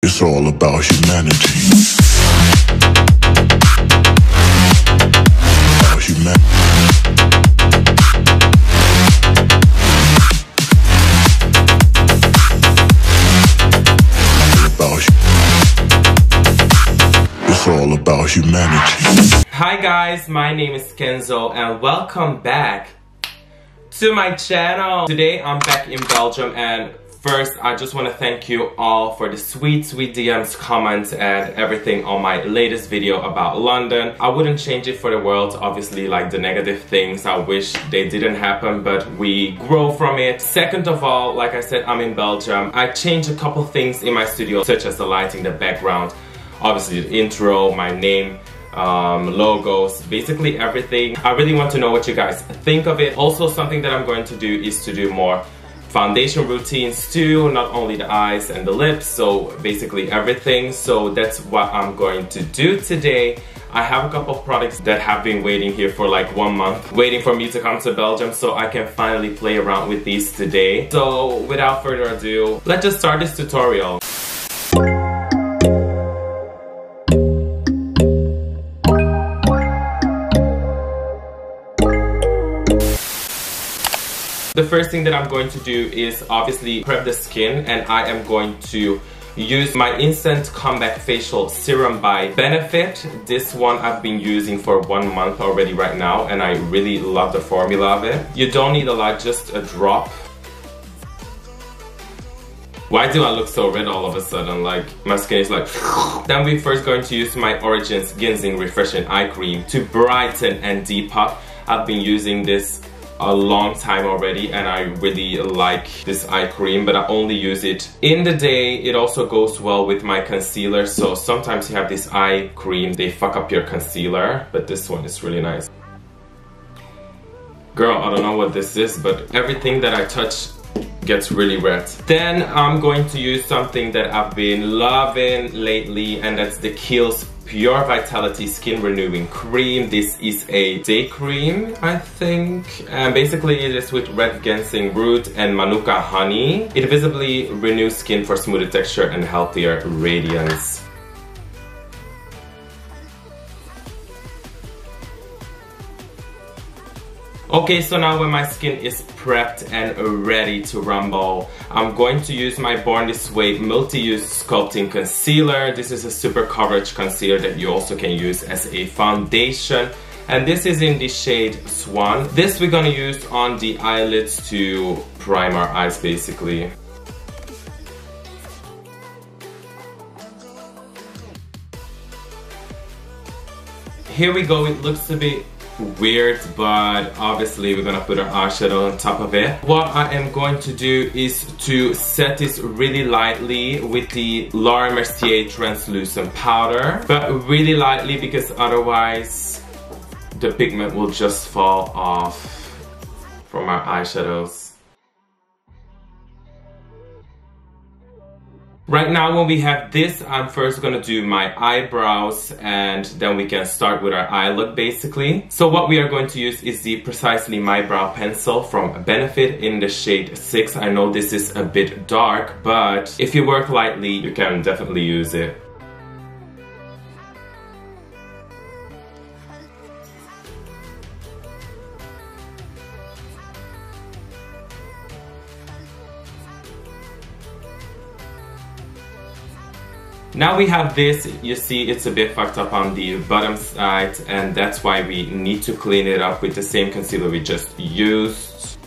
It's all about humanity. About humanity. It's all about humanity. Hi guys, my name is KENZOVL and welcome back to my channel. Today I'm back in Belgium, and first I just want to thank you all for the sweet DMs, comments and everything on my latest video about London. I wouldn't change it for the world, obviously, like the negative things, I wish they didn't happen, but we grow from it. Second of all, like I said, I'm in Belgium. I changed a couple things in my studio, such as the lighting, the background, obviously the intro, my name, logos, basically everything. I really want to know what you guys think of it. Also, something that I'm going to do is to do more foundation routines too, not only the eyes and the lips, so basically everything. So that's what I'm going to do today. I have a couple of products that have been waiting here for like 1 month, waiting for me to come to Belgium, so I can finally play around with these today. So without further ado, let's just start this tutorial. The first thing that I'm going to do is obviously prep the skin, and I am going to use my Instant Comeback Facial Serum by Benefit. This one I've been using for 1 month already right now, and I really love the formula of it. You don't need a lot, just a drop. Why do I look so red all of a sudden? Like, my skin is like... Then we're first going to use my Origins Ginseng Refreshing Eye Cream to brighten and depuff. I've been using this a long time already, and I really like this eye cream, but I only use it in the day. It also goes well with my concealer, so sometimes you have this eye cream, they fuck up your concealer, but this one is really nice. Girl, I don't know what this is, but everything that I touch gets really red. Then I'm going to use something that I've been loving lately, and that's the Kiehl's Pure Vitality Skin Renewing Cream. This is a day cream, I think, and basically it is with red ginseng root and manuka honey. It visibly renews skin for smoother texture and healthier radiance. Okay, so now when my skin is prepped and ready to rumble, I'm going to use my Born This Way Multi-Use Sculpting Concealer. This is a super coverage concealer that you also can use as a foundation. And this is in the shade Swan. This we're gonna use on the eyelids to prime our eyes, basically. Here we go, it looks a bit weird, but obviously we're gonna put our eyeshadow on top of it. What I am going to do is to set this really lightly with the Laura Mercier translucent powder, but really lightly because otherwise the pigment will just fall off from our eyeshadows. Right now, when we have this, I'm first gonna do my eyebrows, and then we can start with our eye look, basically. So what we are going to use is the Precisely My Brow Pencil from Benefit in the shade 6. I know this is a bit dark, but if you work lightly, you can definitely use it. Now we have this, you see it's a bit fucked up on the bottom side, and that's why we need to clean it up with the same concealer we just used.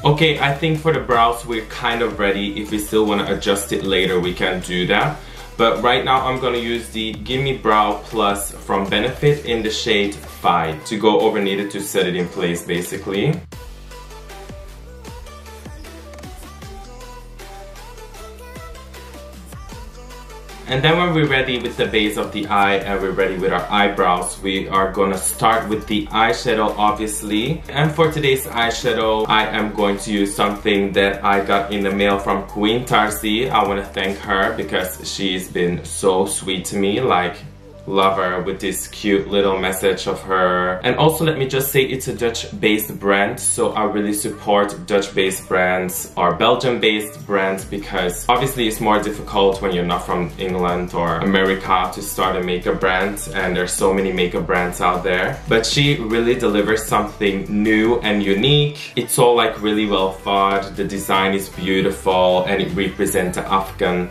Okay, I think for the brows we're kind of ready. If we still want to adjust it later, we can do that. But right now I'm gonna use the Gimme Brow Plus from Benefit in the shade 5 to go overneath it to set it in place, basically. And then when we're ready with the base of the eye and we're ready with our eyebrows, we are gonna start with the eyeshadow, obviously. And for today's eyeshadow, I am going to use something that I got in the mail from Queen Tarzi. I wanna thank her because she's been so sweet to me. Like, love her with this cute little message of her. And also let me just say it's a Dutch-based brand, so I really support Dutch-based brands or Belgium-based brands because obviously it's more difficult when you're not from England or America to start a makeup brand, and there's so many makeup brands out there. But she really delivers something new and unique. It's all like really well thought, the design is beautiful, and it represents the Afghan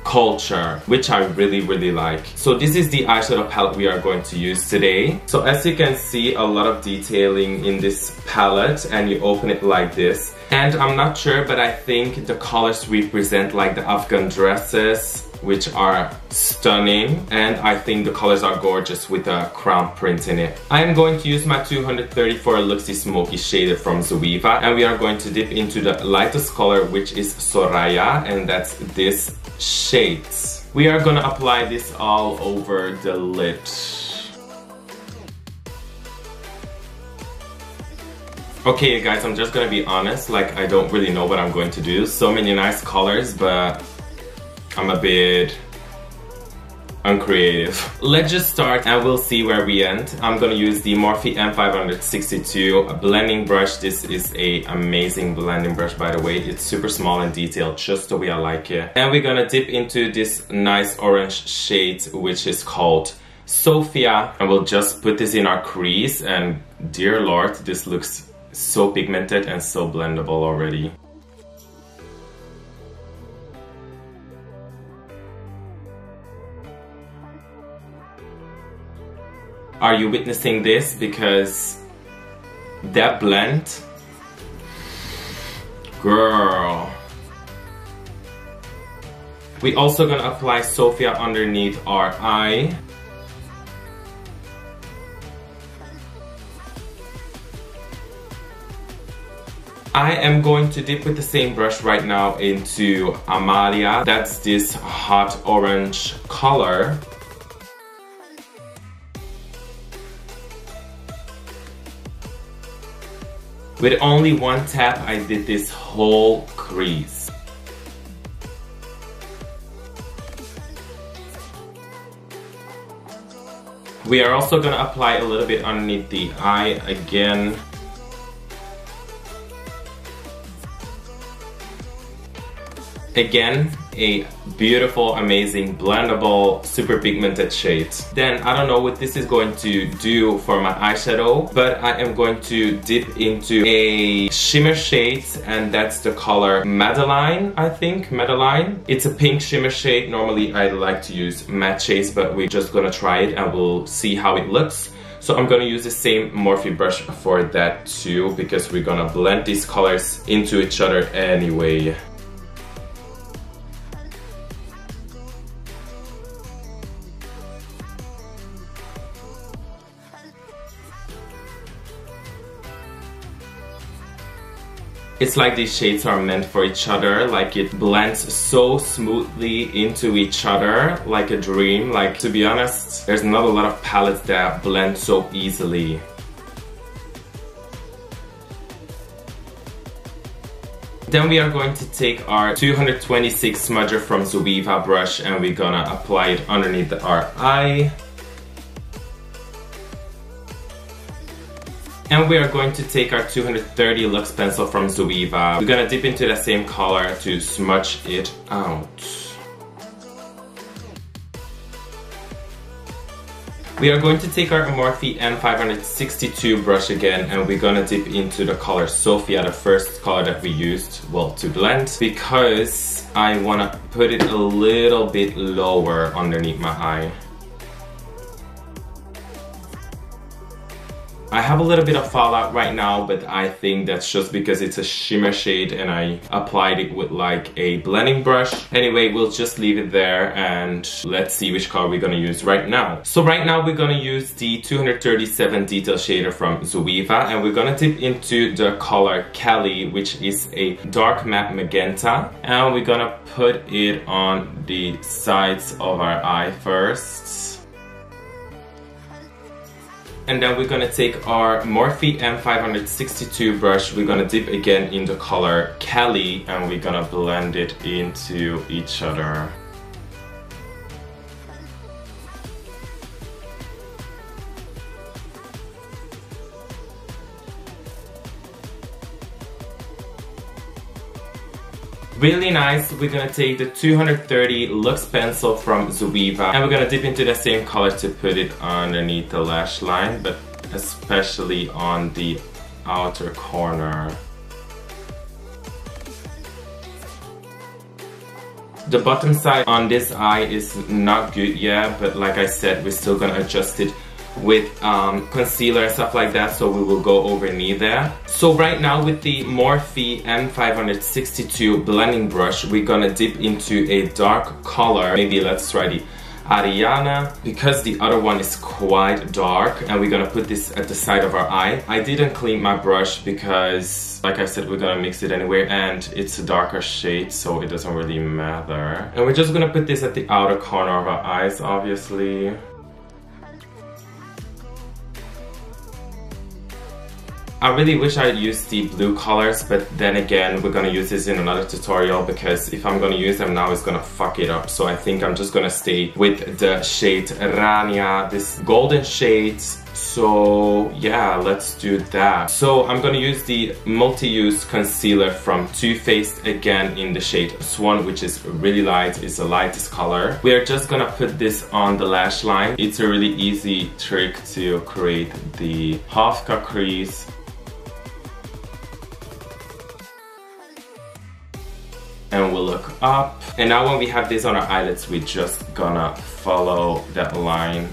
culture, which I really like. So this is the eyeshadow palette we are going to use today. So as you can see, a lot of detailing in this palette, and you open it like this. And I'm not sure, but I think the colors represent like the Afghan dresses, which are stunning, and I think the colors are gorgeous with a crown print in it. I am going to use my 234 Luxie Smoky Shader from Zoeva, and we are going to dip into the lightest color, which is Soraya, and that's this shade. We are gonna apply this all over the lid. Okay guys, I'm just gonna be honest, like I don't really know what I'm going to do. So many nice colors, but I'm a bit uncreative. Let's just start and we'll see where we end. I'm gonna use the Morphe M562 blending brush. This is an amazing blending brush, by the way. It's super small and detailed, just the way I like it. And we're gonna dip into this nice orange shade, which is called Sophia. And we'll just put this in our crease, and dear Lord, this looks so pigmented and so blendable already. Are you witnessing this? Because that blend, girl. We also gonna apply Sophia underneath our eye. I am going to dip with the same brush right now into Amalia. That's this hot orange color. With only one tap, I did this whole crease. We are also gonna apply a little bit underneath the eye again. Again, a beautiful, amazing, blendable, super pigmented shade. Then, I don't know what this is going to do for my eyeshadow, but I am going to dip into a shimmer shade, and that's the color Madeline, I think, Madeline. It's a pink shimmer shade. Normally, I like to use matte shades, but we're just gonna try it and we'll see how it looks. So I'm gonna use the same Morphe brush for that too, because we're gonna blend these colors into each other anyway. It's like these shades are meant for each other, like it blends so smoothly into each other, like a dream. Like, to be honest, there's not a lot of palettes that blend so easily. Then we are going to take our 226 smudger from Zoeva brush, and we're gonna apply it underneath our eye. And we are going to take our 230 Luxe pencil from Zoeva. We're gonna dip into the same color to smudge it out. We are going to take our Morphe M562 brush again, and we're gonna dip into the color Sophia, the first color that we used, well, to blend, because I wanna put it a little bit lower underneath my eye. I have a little bit of fallout right now, but I think that's just because it's a shimmer shade and I applied it with like a blending brush. Anyway, we'll just leave it there and let's see which color we're gonna use right now. So right now we're gonna use the 237 detail shader from Zoeva, and we're gonna dip into the color Kelly, which is a dark matte magenta, and we're gonna put it on the sides of our eye first. And then we're gonna take our Morphe M562 brush, we're gonna dip again in the color Kelly, and we're gonna blend it into each other. Really nice. We're gonna take the 230 Luxe pencil from Zoeva and we're gonna dip into the same color to put it underneath the lash line, but especially on the outer corner. The bottom side on this eye is not good yet, but like I said, we're still gonna adjust it with concealer and stuff like that, so we will go over knee there. So right now with the Morphe M562 blending brush, we're gonna dip into a dark color. Maybe let's try the Ariana, because the other one is quite dark, and we're gonna put this at the side of our eye. I didn't clean my brush because, like I said, we're gonna mix it anyway, and it's a darker shade, so it doesn't really matter. And we're just gonna put this at the outer corner of our eyes, obviously. I really wish I used the blue colors, but then again, we're gonna use this in another tutorial because if I'm gonna use them now, it's gonna fuck it up. So I think I'm just gonna stay with the shade Rania, this golden shade. So yeah, let's do that. So I'm gonna use the multi-use concealer from Too Faced again in the shade Swan, which is really light, it's the lightest color. We are just gonna put this on the lash line. It's a really easy trick to create the half cut crease. And we'll look up. And now when we have this on our eyelids, we're just gonna follow that line.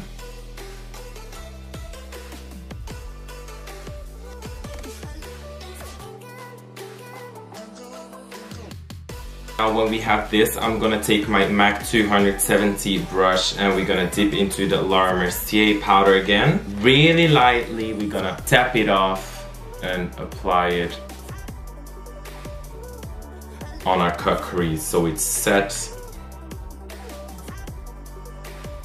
Now when we have this, I'm gonna take my MAC 270 brush and we're gonna dip into the Laura Mercier powder again. Really lightly, we're gonna tap it off and apply it on our cut crease so it's set.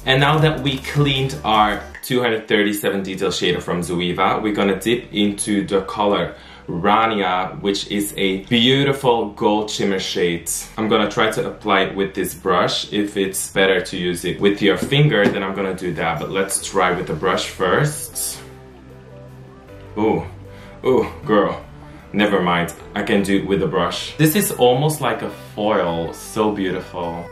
And now that we cleaned our 237 detail shader from Zoeva, we're gonna dip into the color Rania, which is a beautiful gold shimmer shade. I'm gonna try to apply it with this brush. If it's better to use it with your finger, then I'm gonna do that, but let's try with the brush first. Ooh, girl. Never mind, I can do it with a brush. This is almost like a foil, so beautiful.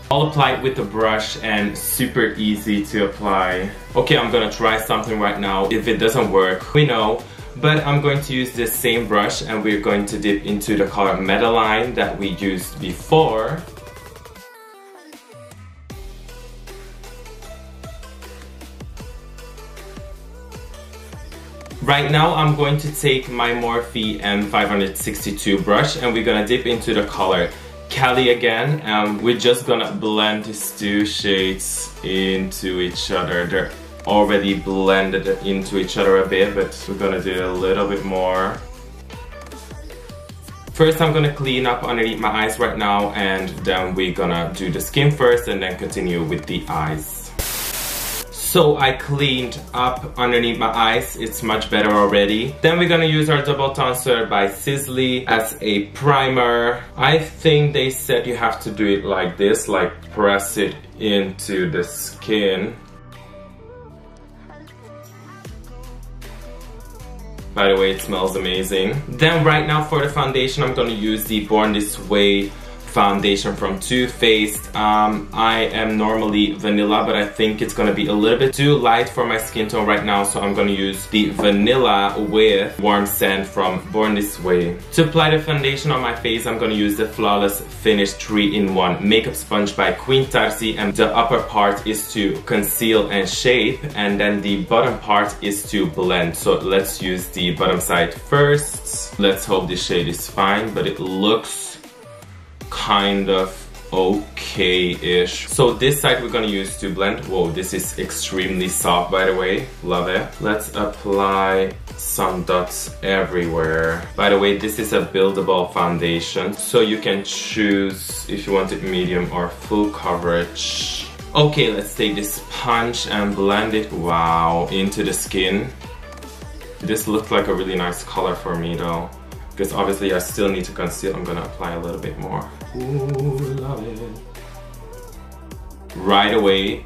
I'll apply it with a brush and super easy to apply. Okay, I'm gonna try something right now. If it doesn't work, we know. But I'm going to use this same brush and we're going to dip into the color Medeline that we used before. Right now I'm going to take my Morphe M562 brush and we're gonna dip into the color Cali again, and we're just gonna blend these two shades into each other. They're already blended into each other a bit, but we're gonna do a little bit more. First I'm gonna clean up underneath my eyes right now, and then we're gonna do the skin first and then continue with the eyes. So I cleaned up underneath my eyes, it's much better already. Then we're gonna use our Double Tonsure by Sisley as a primer. I think they said you have to do it like this, like press it into the skin. By the way, it smells amazing. Then right now for the foundation, I'm gonna use the Born This Way foundation from Too Faced. I am normally vanilla, but I think it's gonna be a little bit too light for my skin tone right now, so I'm gonna use the vanilla with warm sand from Born This Way. To apply the foundation on my face, I'm gonna use the Flawless Finish 3-in-1 makeup sponge by Queen Tarzi, and the upper part is to conceal and shape, and then the bottom part is to blend. So let's use the bottom side first. Let's hope this shade is fine, but it looks kind of okay-ish. So this side we're gonna use to blend. Whoa, this is extremely soft, by the way. Love it. Let's apply some dots everywhere. By the way, this is a buildable foundation, so you can choose if you want it medium or full coverage. Okay, let's take this sponge and blend it, wow, into the skin. This looked like a really nice color for me though, because obviously I still need to conceal. I'm gonna apply a little bit more. Ooh, love it. Right away,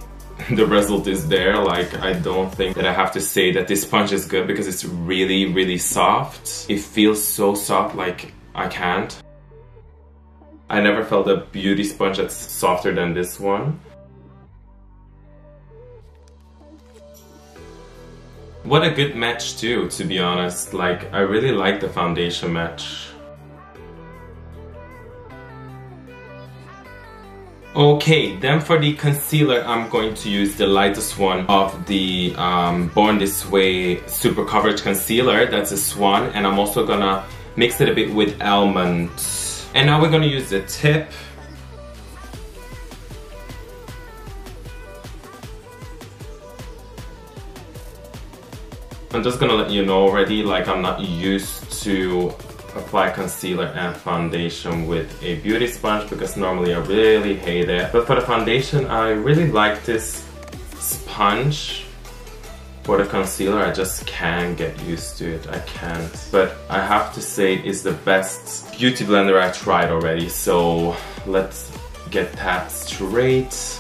the result is there. Like, I don't think that I have to say that this sponge is good because it's really, really soft. It feels so soft, like I can't. I never felt a beauty sponge that's softer than this one. What a good match too, to be honest. Like, I really like the foundation match. Okay, then for the concealer, I'm going to use the lightest one of the Born This Way Super Coverage Concealer. That's a Swan, and I'm also gonna mix it a bit with Almond. And now we're gonna use the tip. I'm just gonna let you know already, like, I'm not used to apply concealer and foundation with a beauty sponge because normally I really hate it. But for the foundation, I really like this sponge. For the concealer, I just can't get used to it. I can't. But I have to say it's the best beauty blender I tried already. So let's get that straight.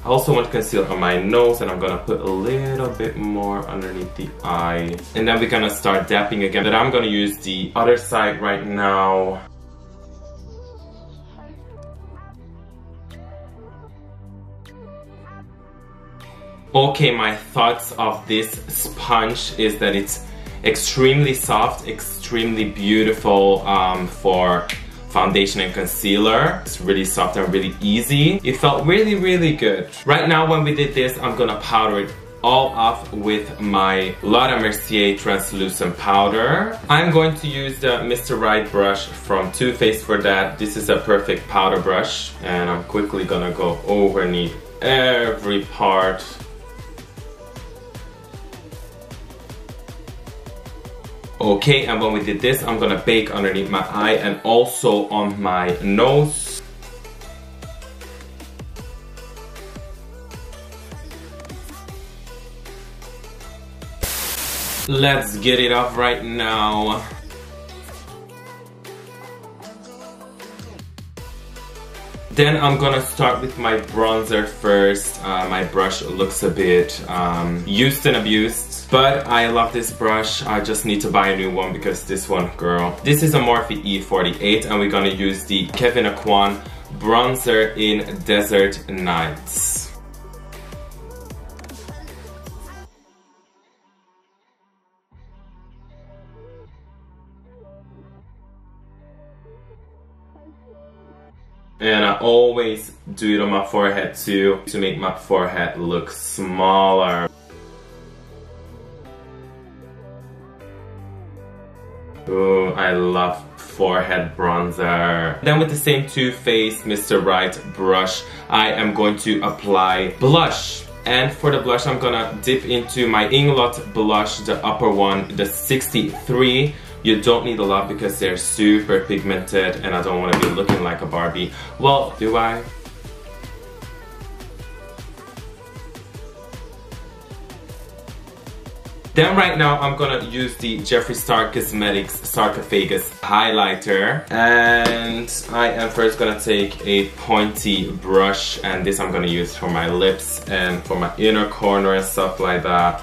I also want to conceal on my nose, and I'm gonna put a little bit more underneath the eye. And then we're gonna start dapping again, but I'm gonna use the other side right now. Okay, my thoughts of this sponge is that it's extremely soft, extremely beautiful for foundation and concealer. It's really soft and really easy. It felt really, really good. Right now when we did this, I'm gonna powder it all off with my Laura Mercier translucent powder. I'm going to use the Mr. Right brush from Too Faced for that. This is a perfect powder brush, and I'm quickly gonna go underneath every part. Okay, and when we did this, I'm gonna bake underneath my eye and also on my nose. Let's get it off right now. Then I'm gonna start with my bronzer first. My brush looks a bit used and abused, but I love this brush. I just need to buy a new one because this one, girl. This is a Morphe E48, and we're gonna use the Kevyn Aucoin bronzer in Desert Nights. And I always do it on my forehead too, to make my forehead look smaller. Ooh, I love forehead bronzer. Then with the same Too Faced Mr. Right brush, I am going to apply blush. And for the blush, I'm gonna dip into my Inglot blush, the upper one, the 63. You don't need a lot because they're super pigmented and I don't want to be looking like a Barbie. Well, do I? Then right now I'm gonna use the Jeffree Star Cosmetics Sarcophagus highlighter, and I am first gonna take a pointy brush, and this I'm gonna use for my lips and for my inner corner and stuff like that.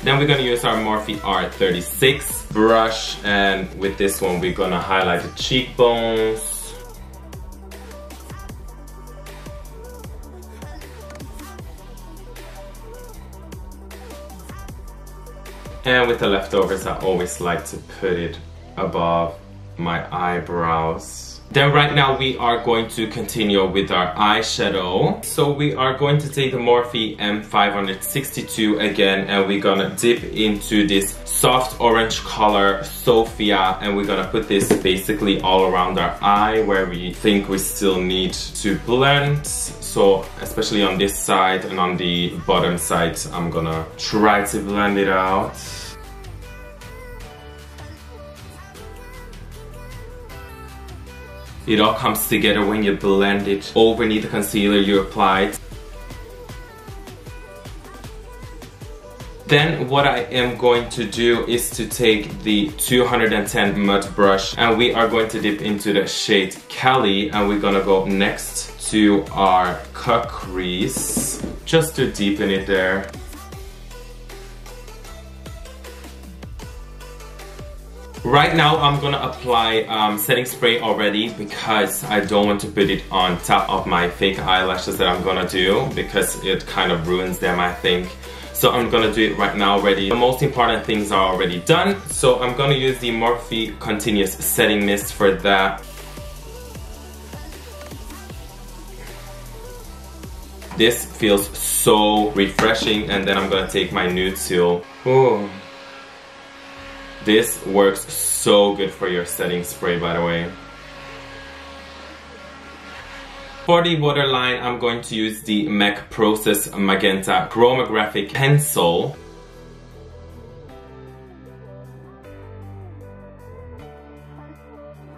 Then we're gonna use our Morphe R36 brush, and with this one we're gonna highlight the cheekbones. And with the leftovers, I always like to put it above my eyebrows. Then right now we are going to continue with our eyeshadow. So we are going to take the Morphe M562 again, and we're gonna dip into this soft orange color Sophia, and we're gonna put this basically all around our eye where we think we still need to blend. So especially on this side and on the bottom side, I'm gonna try to blend it out. It all comes together when you blend it overneath the concealer you applied. Then what I am going to do is to take the 210 mud brush and we are going to dip into the shade Kelly, and we're gonna go next to our cut crease just to deepen it there. Right now I'm gonna apply setting spray already because I don't want to put it on top of my fake eyelashes that I'm gonna do, because it kind of ruins them, I think. So I'm gonna do it right now already. The most important things are already done. So I'm gonna use the Morphe Continuous Setting Mist for that. This feels so refreshing, and then I'm gonna take my nude seal. Ooh. This works so good for your setting spray, by the way. For the waterline, I'm going to use the MAC Process Magenta Chromographic Pencil.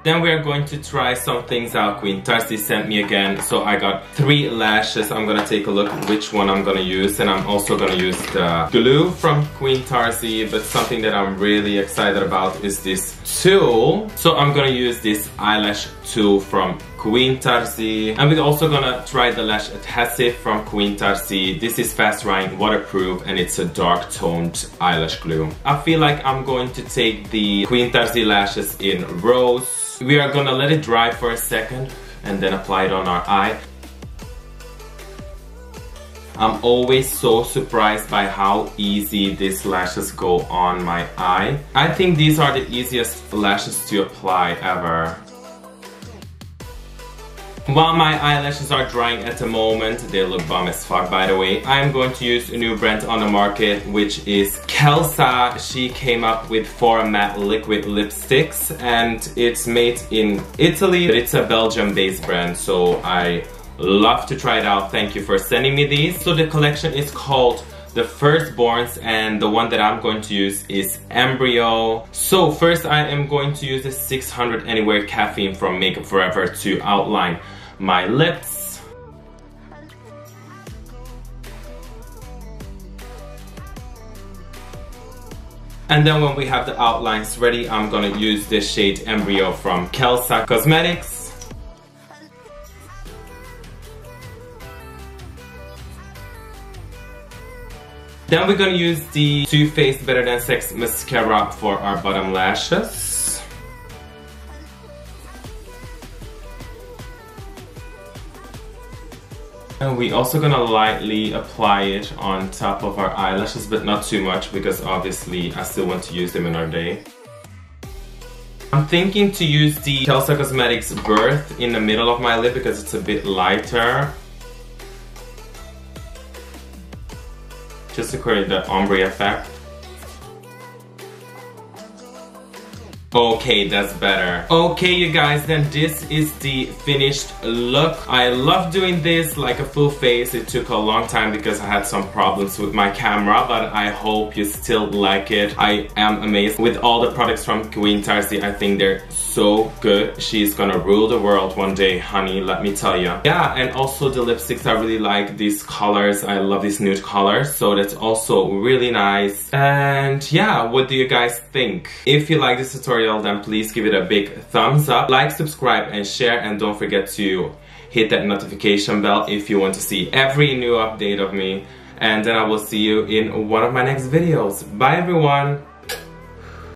Then we are going to try some things out. Queen Tarzi sent me again, so I got 3 lashes. I'm gonna take a look which one I'm gonna use, and I'm also gonna use the glue from Queen Tarzi, but something that I'm really excited about is this tool. So I'm gonna use this eyelash tool from Queen Tarzi, and we're also gonna try the lash adhesive from Queen Tarzi. This is fast drying, waterproof, and it's a dark toned eyelash glue. I feel like I'm going to take the Queen Tarzi lashes in Rose. We are gonna let it dry for a second and then apply it on our eye. I'm always so surprised by how easy these lashes go on my eye. I think these are the easiest lashes to apply ever. While my eyelashes are drying at the moment, they look bomb as fuck, by the way, I'm going to use a new brand on the market, which is Kelsa. She came up with 4 matte liquid lipsticks, and it's made in Italy, but it's a Belgium-based brand, so I love to try it out. Thank you for sending me these. So the collection is called The Firstborns, and the one that I'm going to use is Embryo. So first I am going to use the 600 Anywhere Caffeine from Makeup Forever to outline my lips. And then when we have the outlines ready, I'm gonna use this shade Embryo from Kelsa Cosmetics. Then we're gonna use the Too Faced Better Than Sex mascara for our bottom lashes. And we're also gonna lightly apply it on top of our eyelashes, but not too much because obviously I still want to use them another day. I'm thinking to use the Kelsa Cosmetics Birth in the middle of my lip because it's a bit lighter. Just to create the ombre effect. Okay, that's better. Okay, you guys, then this is the finished look. I love doing this like a full face. It took a long time because I had some problems with my camera, but I hope you still like it. I am amazed with all the products from Queen Tarzi. I think they're so good. She's gonna rule the world one day, honey, let me tell you. Yeah, and also the lipsticks, I really like these colors. I love these nude colors, so that's also really nice. And yeah, what do you guys think? If you like this tutorial, then please give it a big thumbs up, like, subscribe, and share, and don't forget to hit that notification bell if you want to see every new update of me. And then I will see you in one of my next videos. Bye everyone!